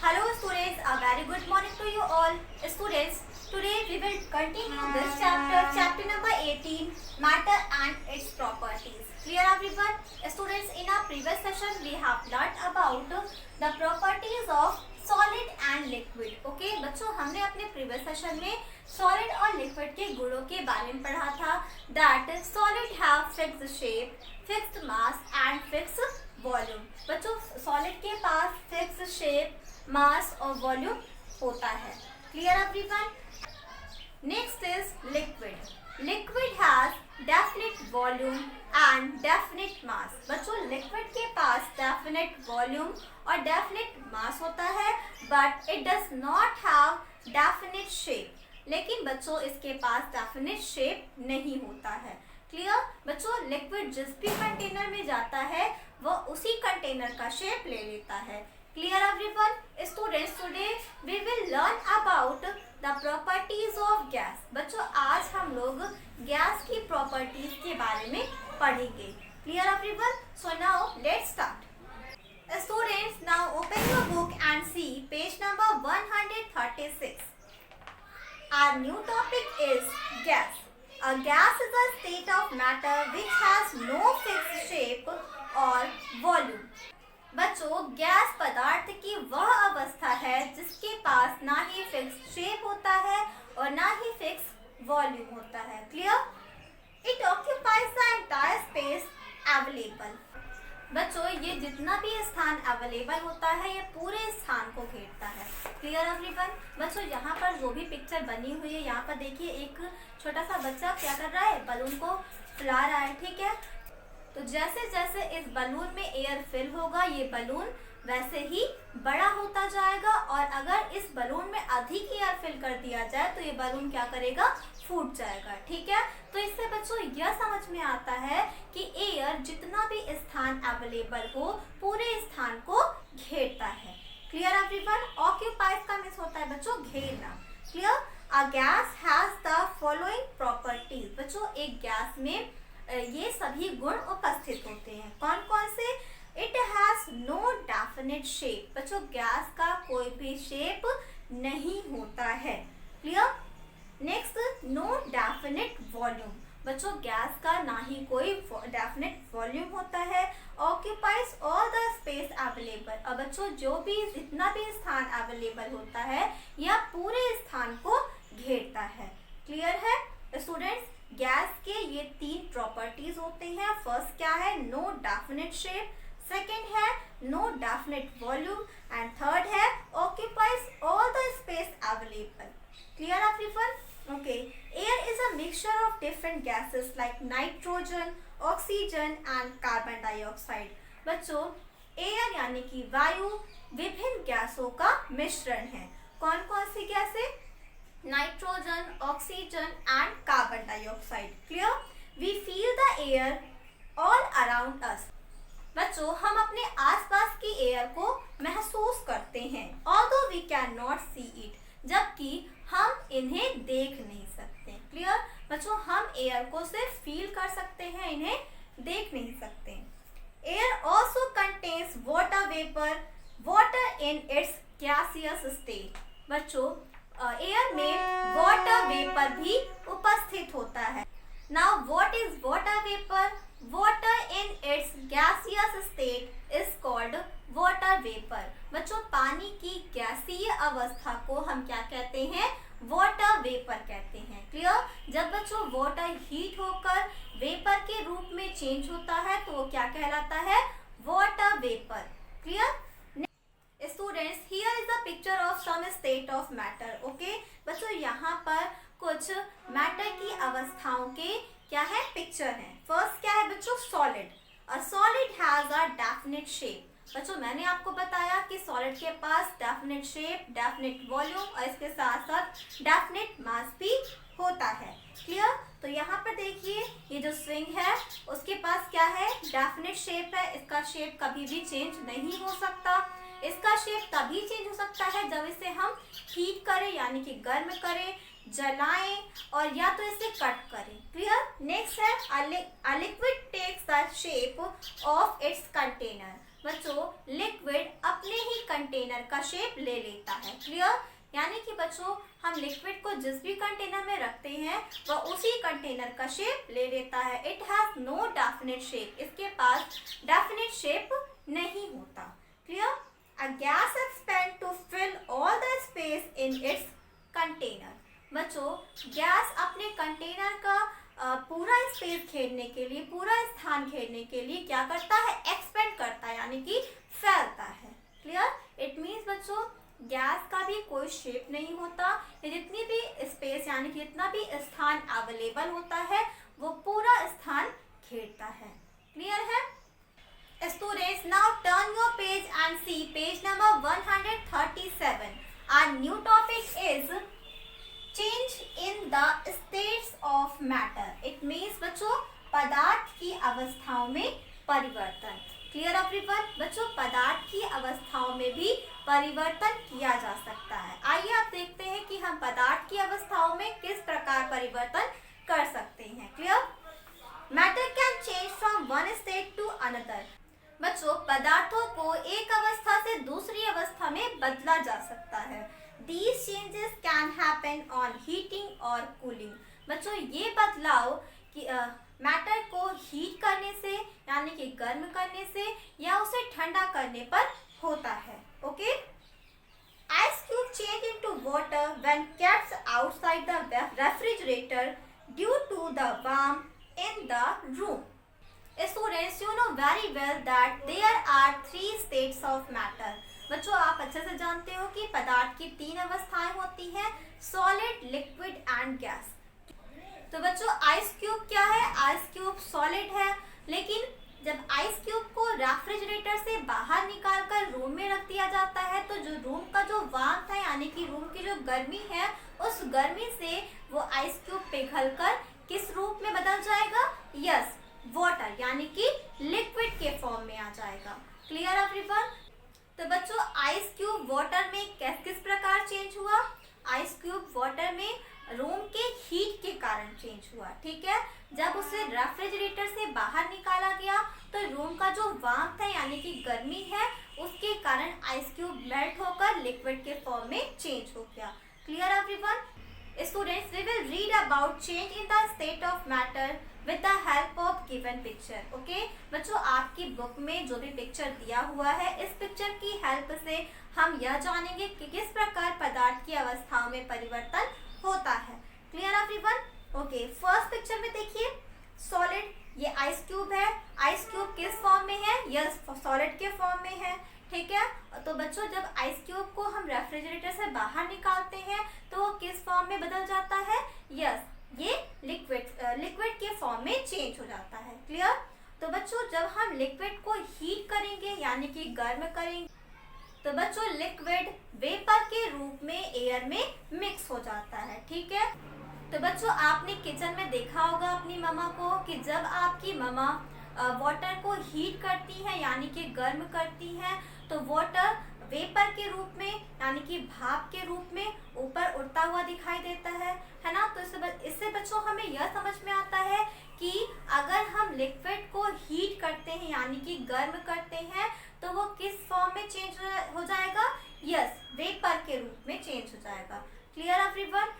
Hello students, a very good morning to you all. Students, today we will continue this chapter number 18, matter and its properties. Clear everyone? Students, in our previous session we have learned about the properties of solid and liquid. Okay, बच्चों हमने अपने previous session में solid और liquid के गुणों के बारे में पढ़ा था that solid have fixed shape, fixed mass and fixed volume. बच्चों सॉलिड के पास फिक्स शेप, मास और वॉल्यूम होता है. Clear everyone? Next is liquid. Liquid has definite volume and definite मास. बच्चों लिक्विड के पास डेफिनेट वॉल्यूम और डेफिनेट मास होता है but it does not have definite shape. लेकिन बच्चों इसके पास डेफिनेट शेप नहीं होता है. क्लियर? बच्चों लिक्विड जिस भी कंटेनर में जाता है वो उसी कंटेनर का शेप ले लेता है. Clear everyone? Students, today we will learn about the properties of gas. बच्चों आज हम लोग गैस की प्रॉपर्टीज के बारे में पढ़ेंगे. Clear everyone? So now let's start. Students, now open your book and see page number 136. Our new topic is gas. A gas is a state of matter which has no fixed shape or volume. बच्चों gas पदार्थ की वह अवस्था है जिसके पास ना ही fix shape होता है और ना ही फिक्स वॉल्यूम होता है. Clear? It occupies the entire space available. बच्चों ये जितना भी स्थान अवेलेबल होता है ये पूरे स्थान को घेरता है. Clear everyone? बच्चों यहाँ पर जो भी पिक्चर बनी हुई है यहाँ पर देखिए एक छोटा सा बच्चा क्या कर रहा है, बलून को फुला रहा है. ठीक है, तो जैसे जैसे इस बलून में एयर फिल होगा ये बलून वैसे ही बड़ा होता जाएगा और अगर इस बलून में अधिक एयर फिल कर दिया जाए तो ये बलून क्या करेगा, फूट जाएगा. ठीक है, तो इससे बच्चों यह समझ में आता है कि एयर जितना भी स्थान अवेलेबल हो पूरे स्थान को घेरता है. Clear everyone? ऑक्यूपाइज का मीन्स होता है बच्चों घेरना. Clear? A gas has the following properties. बच्चों एक गैस में ये सभी गुण उपस्थित होते हैं. कौन कौन से? It has no definite shape. बच्चों गैस का कोई भी शेप नहीं होता है. Clear? Next, no definite volume. बच्चों गैस का ना ही कोई डेफिनेट वॉल्यूम होता है. Occupies all the space available. अब बच्चों जो भी जितना भी स्थान अवेलेबल होता है यह पूरे स्थान को घेरता है. क्लियर है स्टूडेंट्स? गैस के ये तीन प्रॉपर्टीज होते हैं. फर्स्ट क्या है? No definite shape. सेकेंड है no definite volume and third है occupies all the space available. Clear everyone? Okay, air is a mixture of different gases like nitrogen, oxygen and carbon dioxide. बच्चों air यानी कि वायु विभिन्न गैसों का मिश्रण है. कौन कौन सी गैसें? Nitrogen, oxygen and carbon dioxide. Clear? We feel the air all around us. बच्चों हम अपने आसपास की एयर को महसूस करते हैं. Although we can not see it, जबकि हम इन्हें देख नहीं सकते. क्लियर? बच्चों हम एयर को सिर्फ फील कर सकते हैं, इन्हें देख नहीं सकते. Air also contains water vapour, water in its gaseous state. बच्चों एयर में वाटर वेपर भी उपस्थित होता है. Now what is water vapour? Water in its gaseous state is called water vapour. बच्चों पानी की गैसीय अवस्था को हम क्या कहते हैं? वाटर वेपर कहते हैं. क्लियर? जब बच्चों वाटर हीट होकर वेपर के रूप में चेंज होता है तो वो क्या कहलाता है? Water vapour. Clear? Students, here is a picture of some state of matter. Okay बच्चों यहाँ पर कुछ मैटर की अवस्थाओं के क्या है, पिक्चर है. फर्स्ट क्या है बच्चों? Solid. A solid has a definite shape. बच्चों मैंने आपको बताया कि सॉलिड के पास डेफिनेट शेप, डेफिनेट वॉल्यूम और इसके साथ साथ डेफिनेट मास भी होता है. क्लियर? तो यहाँ पर देखिए ये जो स्विंग है उसके पास क्या है? डेफिनेट शेप है. इसका शेप कभी भी चेंज नहीं हो सकता. इसका शेप तभी चेंज हो सकता है जब इसे हम हीट करें यानी कि गर्म करें, जलाएं और या तो इसे कट करें. क्लियर? नेक्स्ट है a liquid takes the shape of its container. बच्चों लिक्विड अपने ही कंटेनर का शेप ले लेता है। क्लियर? यानी कि बच्चों हम लिक्विड को जिस भी कंटेनर में रखते हैं वह उसी कंटेनर का शेप ले लेता है। It has no definite shape, इसके पास डेफिनेट शेप नहीं होता। Clear? A gas expand to fill all the space in its container. बच्चों गैस अपने कंटेनर का पूरा स्पेस घेरने के लिए, पूरा स्थान घेरने के लिए क्या करता है? एक्सपेंड करता है, यानी कि फैलता है। क्लियर? इट मीन्स बच्चों गैस का भी कोई शेप नहीं होता, जितनी भी स्पेस यानी कि जितना भी स्थान अवेलेबल होता है वो पूरा स्थान घेरता है। क्लियर है? Students now turn your page and see page number 137. Our new topic is change in the states of matter. It means बच्चों पदार्थ की अवस्थाओं में परिवर्तन। Clear everyone? बच्चों पदार्थ की अवस्थाओं में भी परिवर्तन किया जा सकता है। आइए आप देखते हैं कि हम पदार्थ की अवस्थाओं में किस प्रकार परिवर्तन कर सकते हैं। Clear? Matter can change from one state to another. बच्चों पदार्थों को एक अवस्था से दूसरी अवस्था में बदला जा सकता है। These changes can happen on heating or cooling. बच्चों ये बदलाव कि मैटर को हीट करने से यानी कि गर्म करने से या उसे ठंडा करने पर होता है। Okay? Ice cube change into water when kept outside the refrigerator due to the warmth in the room. Students, you know very well that there are three states of matter. बच्चों आप अच्छे से जानते हो कि पदार्थ की तीन अवस्थाएं होती हैं, सॉलिड, लिक्विड एंड गैस। तो बच्चों आइस क्यूब क्या है? आइस क्यूब सॉलिड है, लेकिन जब आइस क्यूब को रेफ्रिजरेटर से बाहर निकालकर रूम में रख दिया जाता है तो जो रूम का जो वार्मथ है यानी कि रूम की जो गर्मी है, उस गर्मी से वो आइस क्यूब पिघलकर किस रूप में बदल जाएगा? यस, वाटर यानी कि लिक्विड के फॉर्म में आ जाएगा। Clear everyone? तो बच्चों आइस क्यूब वाटर में किस प्रकार चेंज हुआ? आइस क्यूब वाटर में रूम के हीट के कारण चेंज हुआ। ठीक है? जब उसे रेफ्रिजरेटर से बाहर निकाला गया तो रूम का जो वार्मथ है यानी कि गर्मी है उसके कारण आइस क्यूब मेल्ट होकर लिक्विड के फॉर्म में चेंज हो गया। Clear everyone? Students, we will read about change in the state of matter with the help of given picture. Okay? बच्चों आपकी बुक में जो भी पिक्चर दिया हुआ है इस पिक्चर की हेल्प से हम यह जानेंगे कि किस प्रकार पदार्थ की अवस्थाओं में परिवर्तन होता है। Clear everyone? Okay, first picture में देखिए सॉलिड, ये आइस क्यूब है। आइस क्यूब किस फॉर्म में है? यस, सॉलिड के फॉर्म में है। ठीक है? तो बच्चों जब आइस क्यूब को हम रेफ्रिजरेटर से बाहर निकालते हैं तो वो किस फॉर्म में बदल जाता है? यस, ये लिक्विड के फॉर्म में चेंज हो जाता है। क्लियर? तो बच्चों जब हम लिक्विड को हीट करेंगे यानी कि गर्म करेंगे तो बच्चों लिक्विड वेपर के रूप में एयर में मिक्स हो जाता है। ठीक है? तो बच्चों आपने किचन में देखा होगा अपनी मम्मा को कि जब आपकी मम्मा वाटर को हीट करती है यानी कि गर्म करती है तो वाटर वेपर के रूप में यानी कि भाप के रूप में ऊपर उड़ता हुआ दिखाई देता है ना? तो इससे बच्चों हमें यह समझ में आता है कि अगर हम लिक्विड को हीट करते हैं यानी कि गर्म करते हैं तो वो किस फॉर्म में चेंज हो जाएगा? यस, वेपर के रूप में चेंज हो जाएगा। Clear everyone?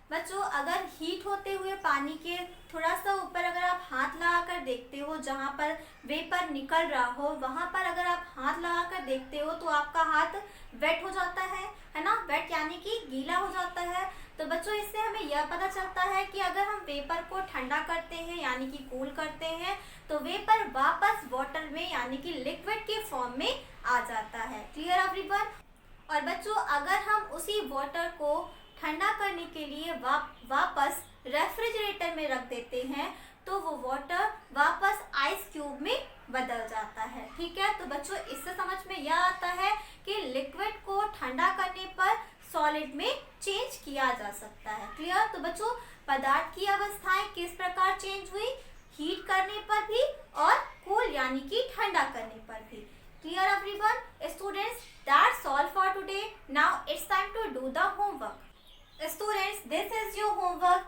बच्चों अगर हीट होते हुए पानी के थोड़ा सा ऊपर अगर आप हाथ लगाकर देखते हो जहाँ पर वेपर निकल रहा हो वहाँ पर अगर आप हाथ लगाकर देखते हो तो आपका हाथ वेट हो जाता है ना? वेट यानी कि गीला हो जाता है। तो बच्चों इससे हमें यह पता चलता है कि अगर हम वेपर को ठंडा करते हैं यानी कि कूल करते हैं तो वेपर वापस वाटर में यानी कि लिक्विड के फॉर्म में आ जाता है। Clear everyone? और बच्चों अगर हम उसी वाटर को ठंडा करने के लिए वापस रेफ्रिजरेटर में रख देते हैं तो वो वाटर वापस आइस क्यूब में बदल जाता है। ठीक है? तो बच्चों इससे समझ में यह आता है कि लिक्विड को ठंडा करने पर सॉलिड में चेंज किया जा सकता है। क्लियर? तो बच्चों पदार्थ की अवस्थाएं किस प्रकार चेंज हुई? हीट करने पर भी और कूल यानी कि ठंडा करने पर भी। Clear everyone? Students, that's all for today. Now it's time to do the homework. Students, this is your homework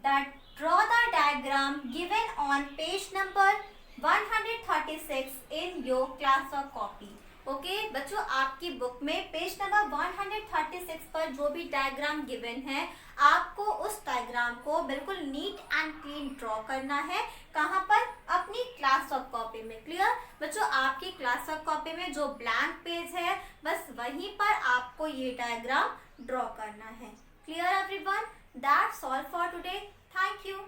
that draw the diagram given on page number 136 in your class work copy. Okay बच्चों, आपकी book में page number 136 पर जो भी diagram given है, आपको उस diagram को बिल्कुल नीट एंड क्लीन ड्रॉ करना है। कहाँ पर? अपनी क्लास वर्क कॉपी में। क्लियर बच्चों, आपकी क्लास वर्क कॉपी में जो ब्लैंक पेज है, बस वहीं पर आपको ये डायग्राम ड्रॉ करना है। Clear everyone? That's all for today. Thank you.